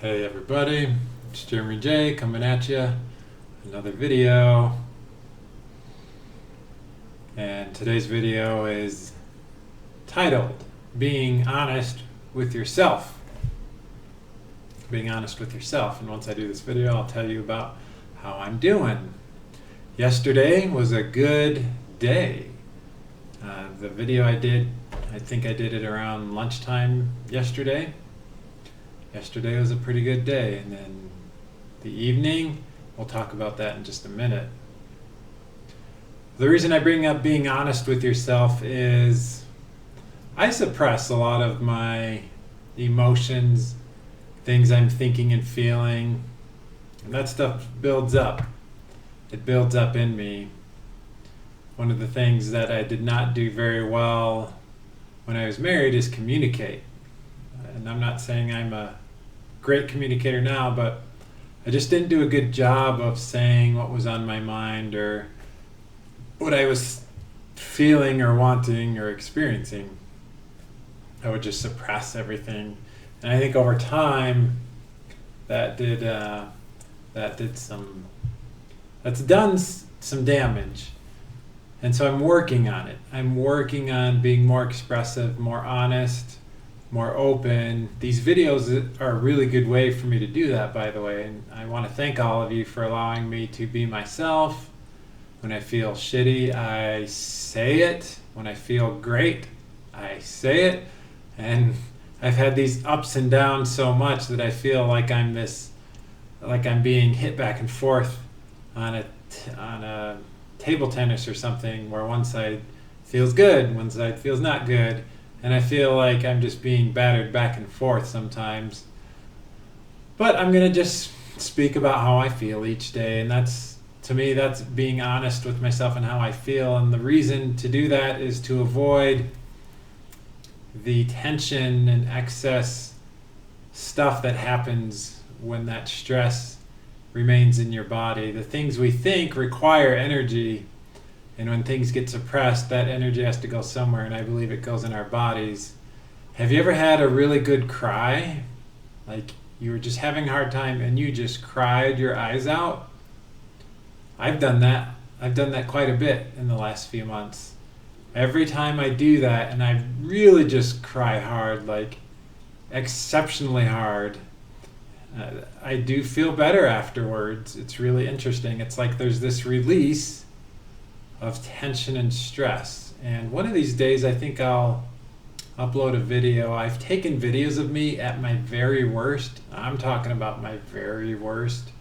Hey everybody, it's Jeremy J coming at you, another video, and today's video is titled Being Honest with Yourself. Being honest with yourself, and once I do this video I'll tell you about how I'm doing. Yesterday was a good day. The video I did, I think I did it around lunchtime yesterday. Yesterday was a pretty good day, and then the evening, we'll talk about that in just a minute. The reason I bring up being honest with yourself is I suppress a lot of my emotions, things I'm thinking and feeling, and that stuff builds up. It builds up in me. One of the things that I did not do very well when I was married is communicate. And I'm not saying I'm a great communicator now, but I just didn't do a good job of saying what was on my mind or what I was feeling or wanting or experiencing. I would just suppress everything, and I think over time that's done some damage. And so I'm working on it. I'm working on being more expressive, more honest, more open. These videos are a really good way for me to do that, by the way, and I want to thank all of you for allowing me to be myself. When I feel shitty, I say it. When I feel great, I say it. And I've had these ups and downs so much that I feel like I'm being hit back and forth on a table tennis or something, where one side feels good, one side feels not good. And I feel like I'm just being battered back and forth sometimes. But I'm going to just speak about how I feel each day. And to me, that's being honest with myself and how I feel. And the reason to do that is to avoid the tension and excess stuff that happens when that stress remains in your body. The things we think require energy. And when things get suppressed, that energy has to go somewhere, and I believe it goes in our bodies. Have you ever had a really good cry? Like you were just having a hard time and you just cried your eyes out? I've done that. I've done that quite a bit in the last few months. Every time I do that and I really just cry hard, like exceptionally hard, I do feel better afterwards. It's really interesting. It's like there's this release of tension and stress. And one of these days I think I'll upload a video. I've taken videos of me at my very worst. I'm talking about my very worst.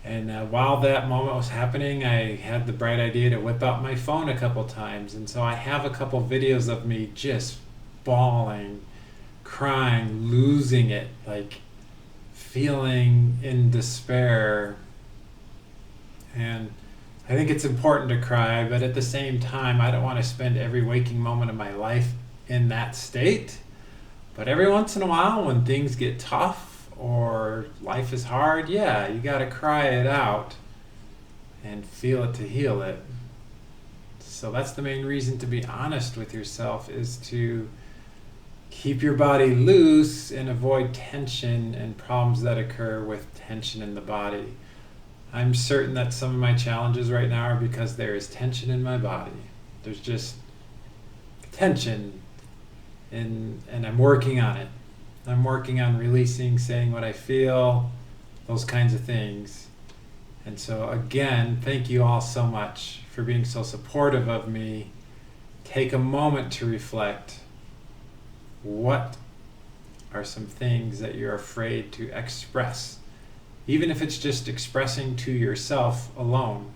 And while that moment was happening, I had the bright idea to whip out my phone a couple times. And so I have a couple videos of me just bawling, crying, losing it, like feeling in despair. And I think it's important to cry, but at the same time, I don't want to spend every waking moment of my life in that state. But every once in a while, when things get tough or life is hard, yeah, you got to cry it out and feel it to heal it. So that's the main reason to be honest with yourself, is to keep your body loose and avoid tension and problems that occur with tension in the body. I'm certain that some of my challenges right now are because there is tension in my body. There's just tension, and I'm working on it. I'm working on releasing, saying what I feel, those kinds of things. And so again, thank you all so much for being so supportive of me. Take a moment to reflect. What are some things that you're afraid to express? Even if it's just expressing to yourself alone.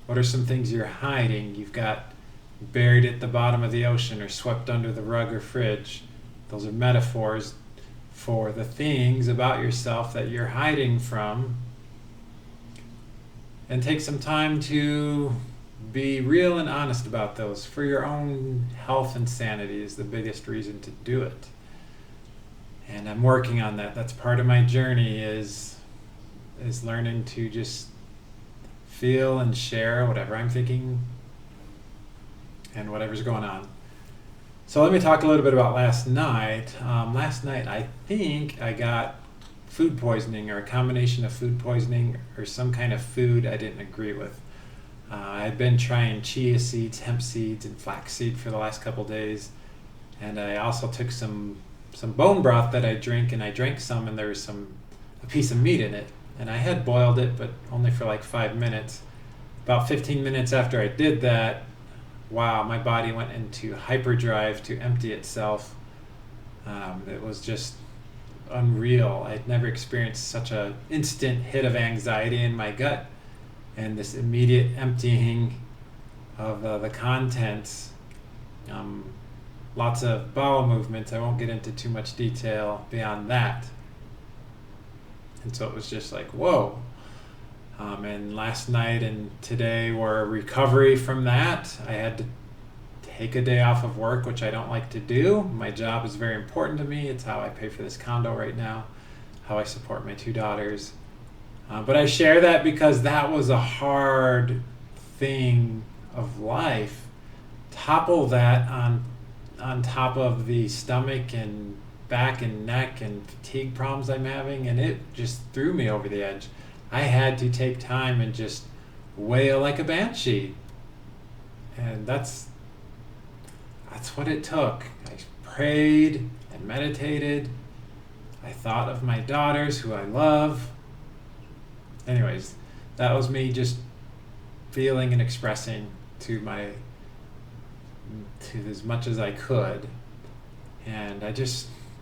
What are some things you're hiding? You've got buried at the bottom of the ocean or swept under the rug or fridge. Those are metaphors for the things about yourself that you're hiding from. And take some time to be real and honest about those. For your own health and sanity is the biggest reason to do it. And I'm working on that. That's part of my journey, is learning to just feel and share whatever I'm thinking and whatever's going on. So let me talk a little bit about last night. Last night I think I got food poisoning, or a combination of food poisoning or some kind of food I didn't agree with. I'd been trying chia seeds, hemp seeds, and flaxseed for the last couple days, and I also took some bone broth that I drink, and I drank some, and there was a piece of meat in it, and I had boiled it, but only for like 5 minutes. About 15 minutes after I did that, wow, my body went into hyperdrive to empty itself. It was just unreal. I'd never experienced such a instant hit of anxiety in my gut, and this immediate emptying of the contents. Lots of bowel movements. I won't get into too much detail beyond that. And so it was just like, whoa. And last night and today were recovery from that. I had to take a day off of work, which I don't like to do. My job is very important to me. It's how I pay for this condo right now, how I support my 2 daughters. But I share that because that was a hard thing of life. Topple that on top of the stomach and back and neck and fatigue problems I'm having, and it just threw me over the edge. I had to take time and just wail like a banshee. And that's what it took. I prayed and meditated. I thought of my daughters, who I love. Anyways, that was me just feeling and expressing to as much as I could. And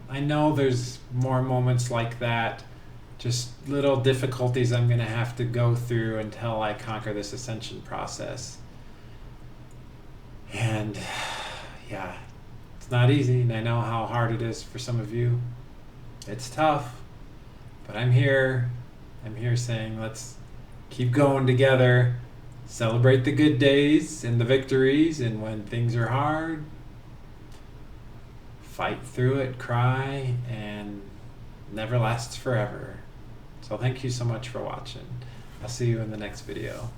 I know there's more moments like that, just little difficulties I'm going to have to go through until I conquer this ascension process. And yeah, it's not easy, and I know how hard it is for some of you. It's tough, but I'm here saying, let's keep going together, celebrate the good days and the victories, and when things are hard, fight through it, cry, and never lasts forever. So thank you so much for watching. I'll see you in the next video.